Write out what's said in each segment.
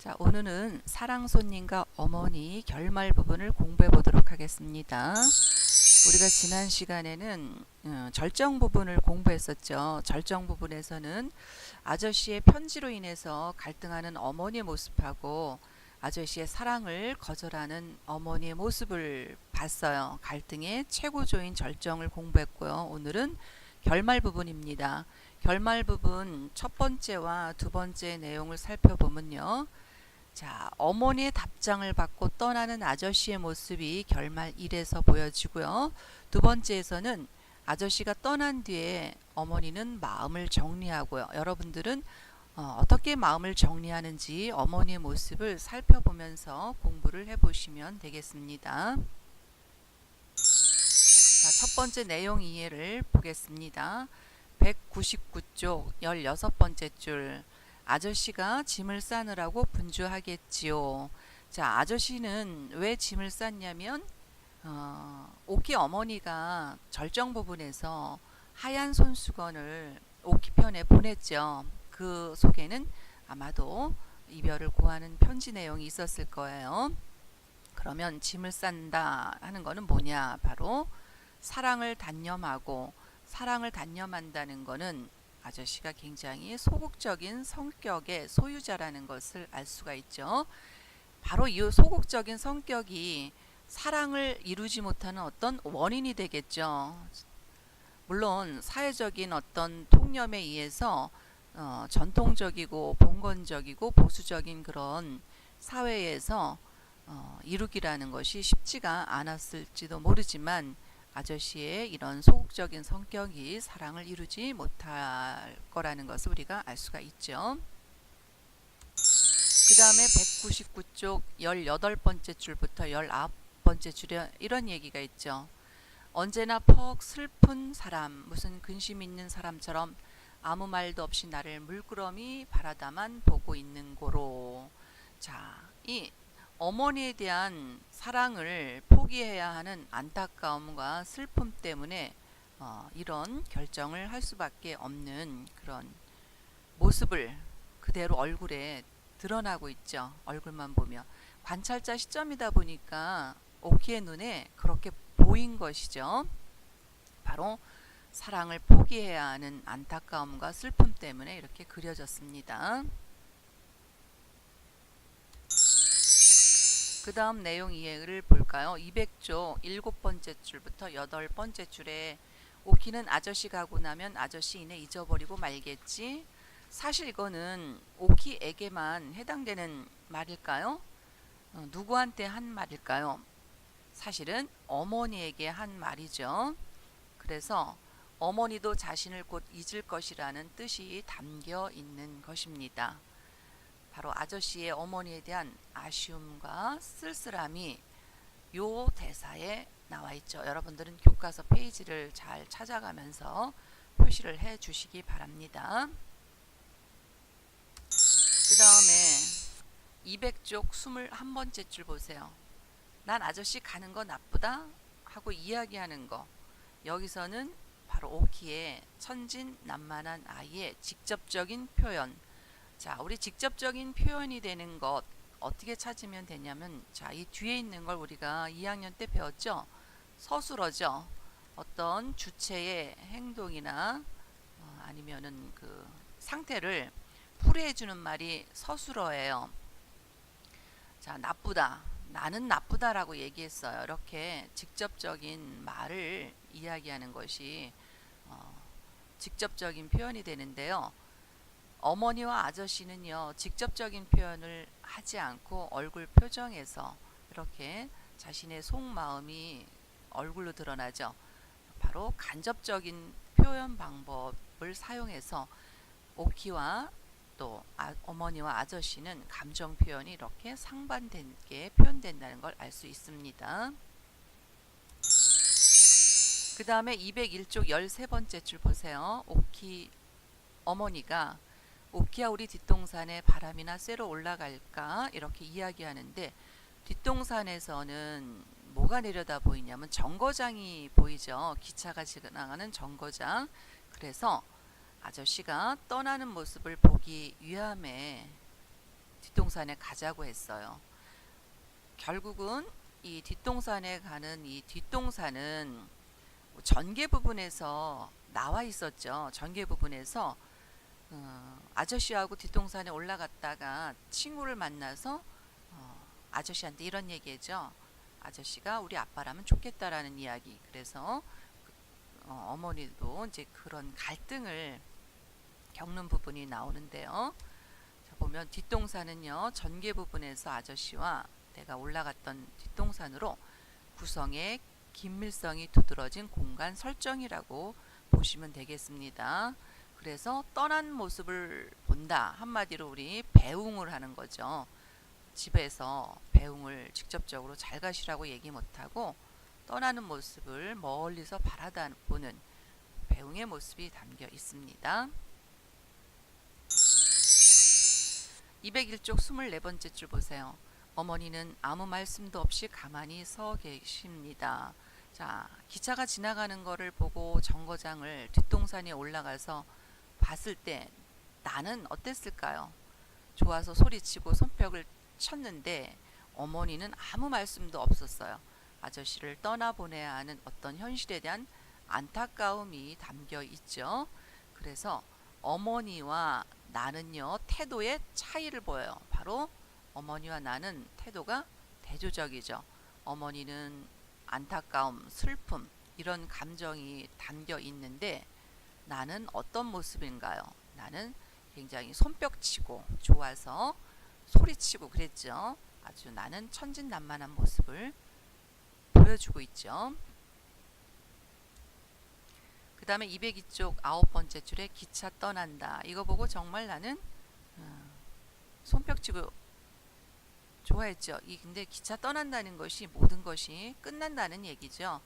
자, 오늘은 사랑 손님과 어머니 결말 부분을 공부해 보도록 하겠습니다. 우리가 지난 시간에는 절정 부분을 공부했었죠. 절정 부분에서는 아저씨의 편지로 인해서 갈등하는 어머니의 모습하고 아저씨의 사랑을 거절하는 어머니의 모습을 봤어요. 갈등의 최고조인 절정을 공부했고요. 오늘은 결말 부분입니다. 결말 부분 첫 번째와 두 번째 내용을 살펴보면요. 자, 어머니의 답장을 받고 떠나는 아저씨의 모습이 결말 1에서 보여지고요. 두 번째에서는 아저씨가 떠난 뒤에 어머니는 마음을 정리하고요. 여러분들은 어떻게 마음을 정리하는지 어머니의 모습을 살펴보면서 공부를 해보시면 되겠습니다. 자, 첫 번째 내용 이해를 보겠습니다. 199쪽 16번째 줄. 아저씨가 짐을 싸느라고 분주하겠지요. 자, 아저씨는 왜 짐을 쌌냐면 오키 어머니가 절정 부분에서 하얀 손수건을 오키 편에 보냈죠. 그 속에는 아마도 이별을 고하는 편지 내용이 있었을 거예요. 그러면 짐을 싼다 하는 거는 뭐냐? 바로 사랑을 단념하고, 사랑을 단념한다는 거는 아저씨가 굉장히 소극적인 성격의 소유자라는 것을 알 수가 있죠. 바로 이 소극적인 성격이 사랑을 이루지 못하는 어떤 원인이 되겠죠. 물론 사회적인 어떤 통념에 의해서 전통적이고 봉건적이고 보수적인 그런 사회에서 이루기라는 것이 쉽지가 않았을지도 모르지만 아저씨의 이런 소극적인 성격이 사랑을 이루지 못할 거라는 것을 우리가 알 수가 있죠. 그 다음에 199쪽 18번째 줄부터 19번째 줄에 이런 얘기가 있죠. 언제나 퍽 슬픈 사람, 무슨 근심 있는 사람처럼 아무 말도 없이 나를 물끄러미 바라다만 보고 있는 고로. 자, 이 어머니에 대한 사랑을 포기해야 하는 안타까움과 슬픔 때문에 이런 결정을 할 수밖에 없는 그런 모습을 그대로 얼굴에 드러나고 있죠. 얼굴만 보면. 관찰자 시점이다 보니까 오키의 눈에 그렇게 보인 것이죠. 바로 사랑을 포기해야 하는 안타까움과 슬픔 때문에 이렇게 그려졌습니다. 그 다음 내용 이해를 볼까요? 200쪽 7번째 줄부터 8번째 줄에 오키는 아저씨 가고 나면 아저씨 이내 잊어버리고 말겠지. 사실 이거는 오키에게만 해당되는 말일까요? 누구한테 한 말일까요? 사실은 어머니에게 한 말이죠. 그래서 어머니도 자신을 곧 잊을 것이라는 뜻이 담겨 있는 것입니다. 바로 아저씨의 어머니에 대한 아쉬움과 쓸쓸함이 요 대사에 나와 있죠. 여러분들은 교과서 페이지를 잘 찾아가면서 표시를 해 주시기 바랍니다. 그 다음에 200쪽 21번째 줄 보세요. 난 아저씨 가는 거 나쁘다 하고 이야기하는 거. 여기서는 바로 오키의 천진난만한 아이의 직접적인 표현. 자, 우리 직접적인 표현이 되는 것 어떻게 찾으면 되냐면, 자, 이 뒤에 있는 걸 우리가 2학년 때 배웠죠. 서술어죠. 어떤 주체의 행동이나 아니면은 그 상태를 풀이해주는 말이 서술어예요. 자, 나쁘다. 나는 나쁘다라고 얘기했어요. 이렇게 직접적인 말을 이야기하는 것이 직접적인 표현이 되는데요. 어머니와 아저씨는요, 직접적인 표현을 하지 않고 얼굴 표정에서 이렇게 자신의 속마음이 얼굴로 드러나죠. 바로 간접적인 표현 방법을 사용해서 오키와 또 어머니와 아저씨는 감정 표현이 이렇게 상반되게 표현된다는 걸 알 수 있습니다. 그 다음에 201쪽 13번째 줄 보세요. 오키 어머니가 오키야 우리 뒷동산에 바람이나 쐬러 올라갈까 이렇게 이야기하는데, 뒷동산에서는 뭐가 내려다 보이냐면 정거장이 보이죠. 기차가 지나가는 정거장. 그래서 아저씨가 떠나는 모습을 보기 위함에 뒷동산에 가자고 했어요. 결국은 이 뒷동산에 가는 이 뒷동산은 전개 부분에서 나와 있었죠. 전개 부분에서 아저씨하고 뒷동산에 올라갔다가 친구를 만나서 아저씨한테 이런 얘기했죠. 아저씨가 우리 아빠라면 좋겠다라는 이야기. 그래서 어머니도 이제 그런 갈등을 겪는 부분이 나오는데요. 자, 보면 뒷동산은요, 전개 부분에서 아저씨와 내가 올라갔던 뒷동산으로 구성의 긴밀성이 두드러진 공간 설정이라고 보시면 되겠습니다. 그래서 떠난 모습을 본다. 한마디로 우리 배웅을 하는 거죠. 집에서 배웅을 직접적으로 잘 가시라고 얘기 못하고 떠나는 모습을 멀리서 바라다보는 배웅의 모습이 담겨 있습니다. 201쪽 24번째 줄 보세요. 어머니는 아무 말씀도 없이 가만히 서 계십니다. 자, 기차가 지나가는 거를 보고 정거장을 뒷동산에 올라가서 봤을 때 나는 어땠을까요? 좋아서 소리치고 손뼉을 쳤는데 어머니는 아무 말씀도 없었어요. 아저씨를 떠나보내야 하는 어떤 현실에 대한 안타까움이 담겨 있죠. 그래서 어머니와 나는요, 태도의 차이를 보여요. 바로 어머니와 나는 태도가 대조적이죠. 어머니는 안타까움, 슬픔 이런 감정이 담겨 있는데 나는 어떤 모습인가요? 나는 굉장히 손뼉치고 좋아서 소리치고 그랬죠. 아주 나는 천진난만한 모습을 보여주고 있죠. 그 다음에 202쪽 9번째 줄에 기차 떠난다. 이거 보고 정말 나는 손뼉치고 좋아했죠. 근데 기차 떠난다는 것이 모든 것이 끝난다는 얘기죠.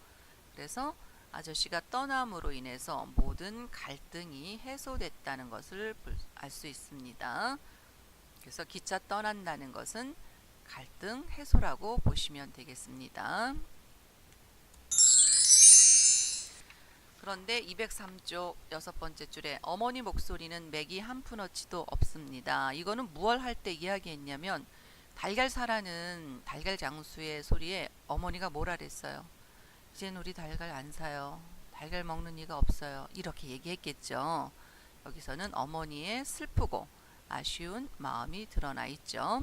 그래서 아저씨가 떠남으로 인해서 모든 갈등이 해소됐다는 것을 알 수 있습니다. 그래서 기차 떠난다는 것은 갈등 해소라고 보시면 되겠습니다. 그런데 203쪽 6번째 줄에 어머니 목소리는 맥이 한 푼어치도 없습니다. 이거는 무얼 할 때 이야기했냐면 달걀 사라는 달걀 장수의 소리에 어머니가 뭐라 그랬어요. 이젠 우리 달걀 안 사요. 달걀 먹는 이가 없어요. 이렇게 얘기했겠죠. 여기서는 어머니의 슬프고 아쉬운 마음이 드러나 있죠.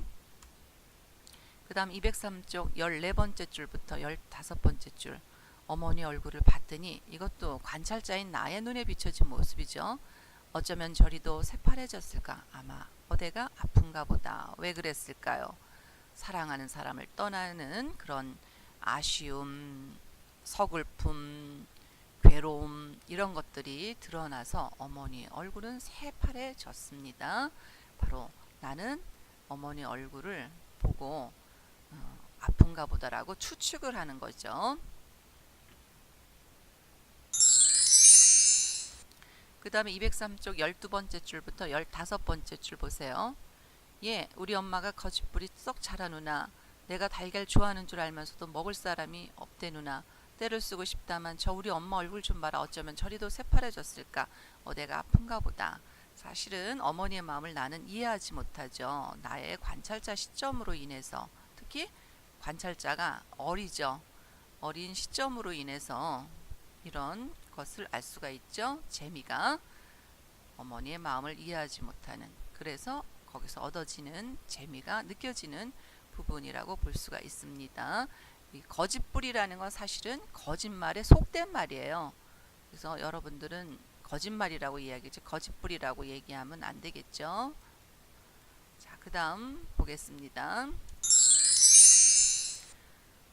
그 다음 203쪽 14번째 줄부터 15번째 줄 어머니 얼굴을 봤더니 이것도 관찰자인 나의 눈에 비춰진 모습이죠. 어쩌면 저리도 새파래졌을까. 아마 어디가 아픈가 보다. 왜 그랬을까요? 사랑하는 사람을 떠나는 그런 아쉬움, 서글픔, 괴로움 이런 것들이 드러나서 어머니 얼굴은 새파래졌습니다. 바로 나는 어머니 얼굴을 보고 아픈가 보다라고 추측을 하는 거죠. 그 다음에 203쪽 12번째 줄부터 15번째 줄 보세요. 예, 우리 엄마가 거짓불이 썩 자라누나. 내가 달걀 좋아하는 줄 알면서도 먹을 사람이 없대 누나. 때를 쓰고 싶다만 저 우리 엄마 얼굴 좀 봐라. 어쩌면 저리도 새파래졌을까. 어디가 아픈가 보다. 사실은 어머니의 마음을 나는 이해하지 못하죠. 나의 관찰자 시점으로 인해서. 특히 관찰자가 어리죠. 어린 시점으로 인해서 이런 것을 알 수가 있죠. 재미가 어머니의 마음을 이해하지 못하는, 그래서 거기서 얻어지는 재미가 느껴지는 부분이라고 볼 수가 있습니다. 이 거짓불이라는 건 사실은 거짓말의 속된 말이에요. 그래서 여러분들은 거짓말이라고 이야기하지 거짓불이라고 얘기하면 안 되겠죠. 자, 그 다음 보겠습니다.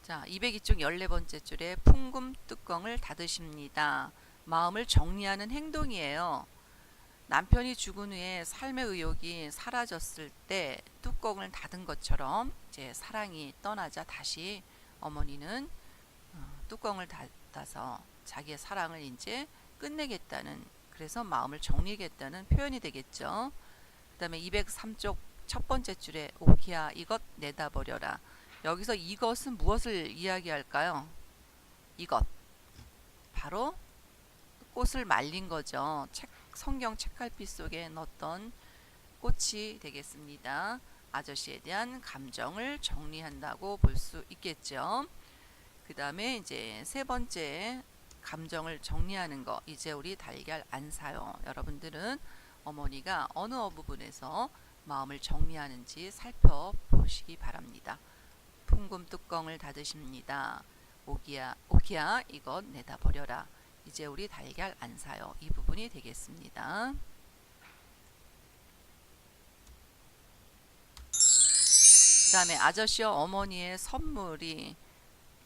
자, 202쪽 14번째 줄에 풍금 뚜껑을 닫으십니다. 마음을 정리하는 행동이에요. 남편이 죽은 후에 삶의 의욕이 사라졌을 때 뚜껑을 닫은 것처럼 이제 사랑이 떠나자 다시 어머니는 뚜껑을 닫아서 자기의 사랑을 이제 끝내겠다는, 그래서 마음을 정리하겠다는 표현이 되겠죠. 그 다음에 203쪽 첫 번째 줄에 오기야 이것 내다버려라. 여기서 이것은 무엇을 이야기할까요? 이것, 바로 꽃을 말린 거죠. 성경 책갈피 속에 넣었던 꽃이 되겠습니다. 아저씨에 대한 감정을 정리한다고 볼 수 있겠죠. 그 다음에 이제 세 번째 감정을 정리하는 거. 이제 우리 달걀 안 사요. 여러분들은 어머니가 어느 부분에서 마음을 정리하는지 살펴보시기 바랍니다. 풍금 뚜껑을 닫으십니다. 오기야, 오기야, 이것 내다 버려라. 이제 우리 달걀 안 사요. 이 부분이 되겠습니다. 그 다음에 아저씨와 어머니의 선물이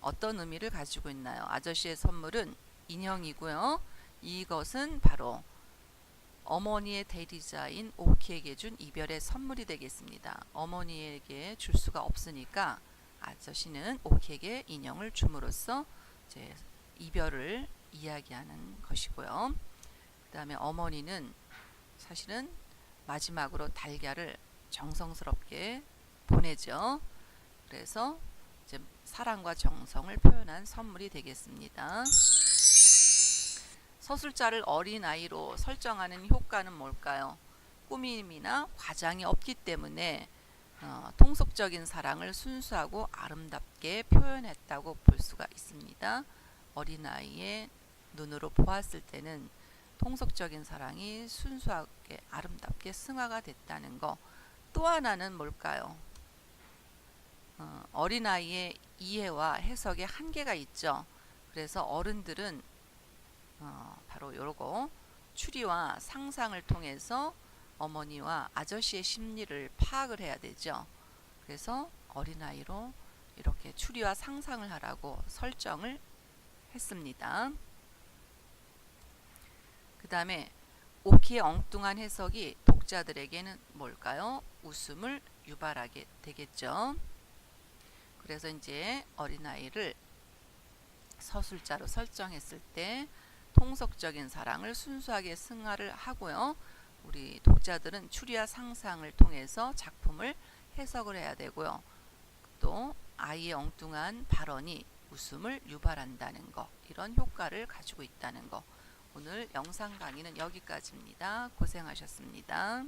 어떤 의미를 가지고 있나요? 아저씨의 선물은 인형이고요. 이것은 바로 어머니의 대리자인 오키에게 준 이별의 선물이 되겠습니다. 어머니에게 줄 수가 없으니까 아저씨는 오키에게 인형을 줌으로써 이제 이별을 이야기하는 것이고요. 그 다음에 어머니는 사실은 마지막으로 달걀을 정성스럽게 보내죠. 그래서 이제 사랑과 정성을 표현한 선물이 되겠습니다. 서술자를 어린아이로 설정하는 효과는 뭘까요? 꾸밈이나 과장이 없기 때문에 통속적인 사랑을 순수하고 아름답게 표현했다고 볼 수가 있습니다. 어린아이의 눈으로 보았을 때는 통속적인 사랑이 순수하게 아름답게 승화가 됐다는 거. 또 하나는 뭘까요? 어린아이의 이해와 해석에 한계가 있죠. 그래서 어른들은 바로 요거 추리와 상상을 통해서 어머니와 아저씨의 심리를 파악을 해야 되죠. 그래서 어린아이로 이렇게 추리와 상상을 하라고 설정을 했습니다. 그 다음에 오키의 엉뚱한 해석이 독자들에게는 뭘까요? 웃음을 유발하게 되겠죠. 그래서 이제 어린아이를 서술자로 설정했을 때 통속적인 사랑을 순수하게 승화를 하고요. 우리 독자들은 추리와 상상을 통해서 작품을 해석을 해야 되고요. 또 아이의 엉뚱한 발언이 웃음을 유발한다는 거, 이런 효과를 가지고 있다는 거. 오늘 영상 강의는 여기까지입니다. 고생하셨습니다.